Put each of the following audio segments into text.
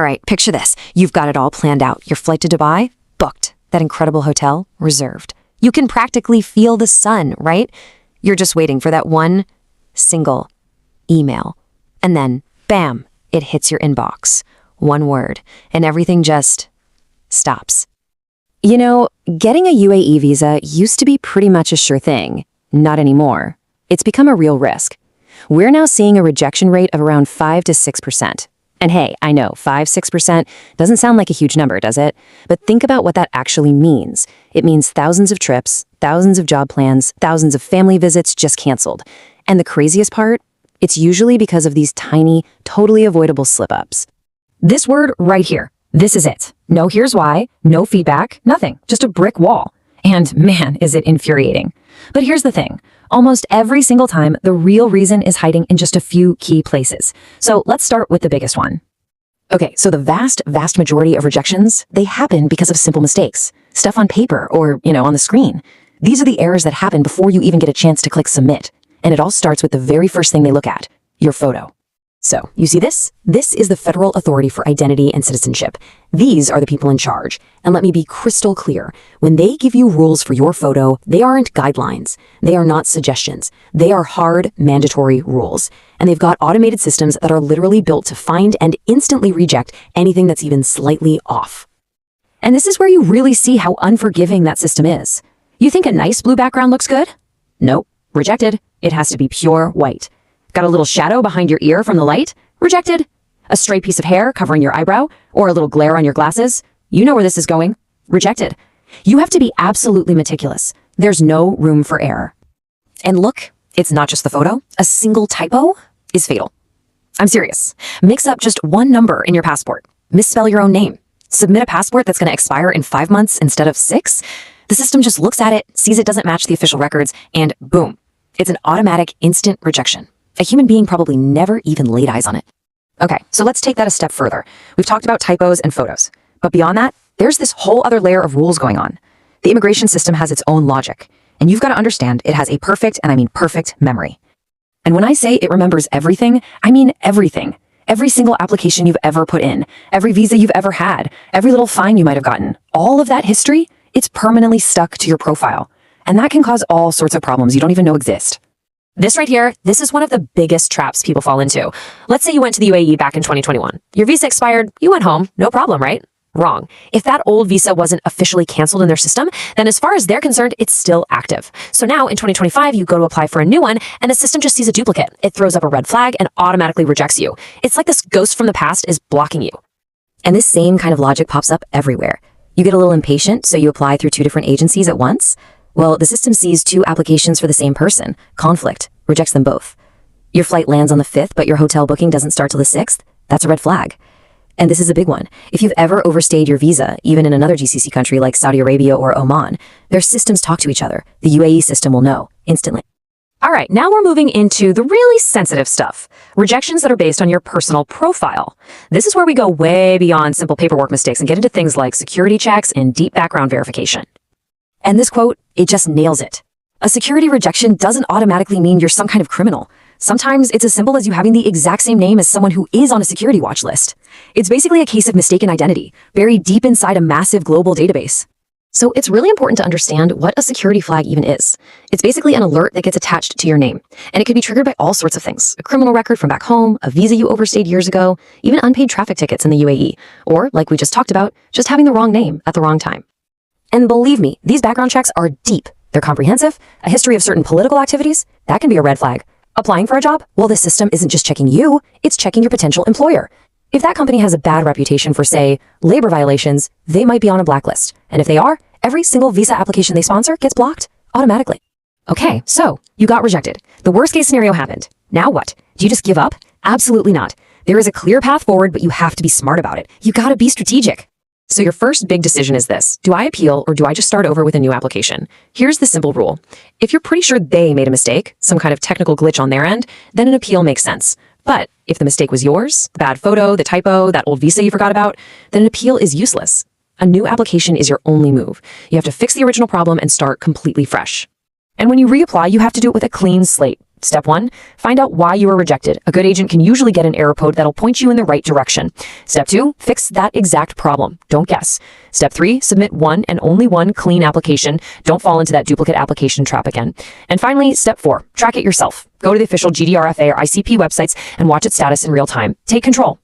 right, picture this. You've got it all planned out. Your flight to Dubai? Booked. That incredible hotel? Reserved. You can practically feel the sun, right? You're just waiting for that one single email. And then, bam, it hits your inbox. One word, and everything just stops. You know, getting a UAE visa used to be pretty much a sure thing. Not anymore. It's become a real risk. We're now seeing a rejection rate of around 5 to 6%. And hey, I know, 5-6% doesn't sound like a huge number, does it? But think about what that actually means. It means thousands of trips, thousands of job plans, thousands of family visits just canceled. And the craziest part? It's usually because of these tiny, totally avoidable slip-ups. This word right here, this is it. No here's why, no feedback, nothing, just a brick wall. And man, is it infuriating. But here's the thing. Almost every single time, the real reason is hiding in just a few key places. So let's start with the biggest one. Okay, so the vast majority of rejections, they happen because of simple mistakes. Stuff on paper or, on the screen. These are the errors that happen before you even get a chance to click submit. And it all starts with the very first thing they look at, your photo. So, you see this? This is the Federal Authority for Identity and Citizenship. These are the people in charge. And let me be crystal clear. When they give you rules for your photo, they aren't guidelines. They are not suggestions. They are hard, mandatory rules. And they've got automated systems that are literally built to find and instantly reject anything that's even slightly off. And this is where you really see how unforgiving that system is. You think a nice blue background looks good? Nope. Rejected. It has to be pure white. Got a little shadow behind your ear from the light? Rejected. A stray piece of hair covering your eyebrow? Or a little glare on your glasses? You know where this is going. Rejected. You have to be absolutely meticulous. There's no room for error. And look, it's not just the photo. A single typo is fatal. I'm serious. Mix up just one number in your passport. Misspell your own name. Submit a passport that's going to expire in 5 months instead of 6. The system just looks at it, sees it doesn't match the official records, and boom. It's an automatic instant rejection. A human being probably never even laid eyes on it. Okay, so let's take that a step further. We've talked about typos and photos. But beyond that, there's this whole other layer of rules going on. The immigration system has its own logic. And you've got to understand it has a perfect, and I mean perfect, memory. And when I say it remembers everything, I mean everything. Every single application you've ever put in, every visa you've ever had, every little fine you might have gotten, all of that history, it's permanently stuck to your profile. And that can cause all sorts of problems you don't even know exist. This right here, this is one of the biggest traps people fall into. Let's say you went to the UAE back in 2021. Your visa expired, you went home, no problem, right? Wrong. If that old visa wasn't officially canceled in their system, then as far as they're concerned, it's still active. So now in 2025, you go to apply for a new one and the system just sees a duplicate. It throws up a red flag and automatically rejects you. It's like this ghost from the past is blocking you. And this same kind of logic pops up everywhere. You get a little impatient, so you apply through 2 different agencies at once. Well, the system sees 2 applications for the same person. Conflict. Rejects them both. Your flight lands on the 5th, but your hotel booking doesn't start till the 6th. That's a red flag. And this is a big one. If you've ever overstayed your visa, even in another GCC country like Saudi Arabia or Oman, their systems talk to each other. The UAE system will know instantly. All right, now we're moving into the really sensitive stuff. Rejections that are based on your personal profile. This is where we go way beyond simple paperwork mistakes and get into things like security checks and deep background verification. And this quote, it just nails it. A security rejection doesn't automatically mean you're some kind of criminal. Sometimes it's as simple as you having the exact same name as someone who is on a security watch list. It's basically a case of mistaken identity, buried deep inside a massive global database. So it's really important to understand what a security flag even is. It's basically an alert that gets attached to your name, and it can be triggered by all sorts of things. A criminal record from back home, a visa you overstayed years ago, even unpaid traffic tickets in the UAE, or, like we just talked about, just having the wrong name at the wrong time. And believe me, these background checks are deep. They're comprehensive. A history of certain political activities, that can be a red flag. Applying for a job? Well, this system isn't just checking you, it's checking your potential employer. If that company has a bad reputation for, say, labor violations, they might be on a blacklist. And if they are, every single visa application they sponsor gets blocked automatically. Okay, so you got rejected. The worst case scenario happened. Now what? Do you just give up? Absolutely not. There is a clear path forward, but you have to be smart about it. You gotta be strategic. So your first big decision is this. Do I appeal or do I just start over with a new application? Here's the simple rule. If you're pretty sure they made a mistake, some kind of technical glitch on their end, then an appeal makes sense. But if the mistake was yours, the bad photo, the typo, that old visa you forgot about, then an appeal is useless. A new application is your only move. You have to fix the original problem and start completely fresh. And when you reapply, you have to do it with a clean slate. Step 1, find out why you were rejected. A good agent can usually get an error code that'll point you in the right direction. Step 2, fix that exact problem. Don't guess. Step 3, submit one and only one clean application. Don't fall into that duplicate application trap again. And finally, step 4, track it yourself. Go to the official GDRFA or ICP websites and watch its status in real time. Take control.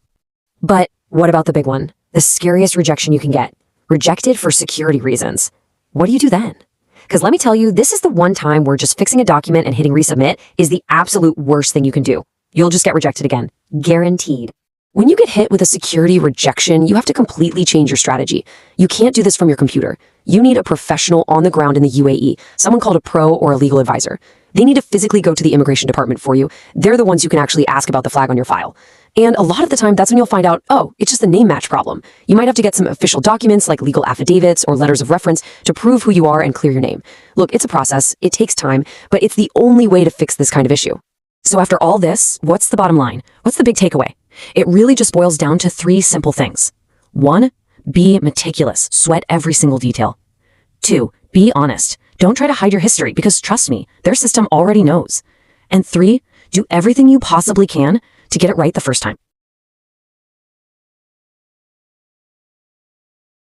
But what about the big one? The scariest rejection you can get. Rejected for security reasons. What do you do then? Because let me tell you, this is the one time where just fixing a document and hitting resubmit is the absolute worst thing you can do. You'll just get rejected again. Guaranteed. When you get hit with a security rejection, you have to completely change your strategy. You can't do this from your computer. You need a professional on the ground in the UAE, someone called a pro or a legal advisor. They need to physically go to the immigration department for you. They're the ones you can actually ask about the flag on your file. And a lot of the time, that's when you'll find out, oh, it's just a name match problem. You might have to get some official documents like legal affidavits or letters of reference to prove who you are and clear your name. Look, it's a process, it takes time, but it's the only way to fix this kind of issue. So after all this, what's the bottom line? What's the big takeaway? It really just boils down to 3 simple things. 1, be meticulous, sweat every single detail. 2, be honest. Don't try to hide your history because trust me, their system already knows. And 3, do everything you possibly can to get it right the first time.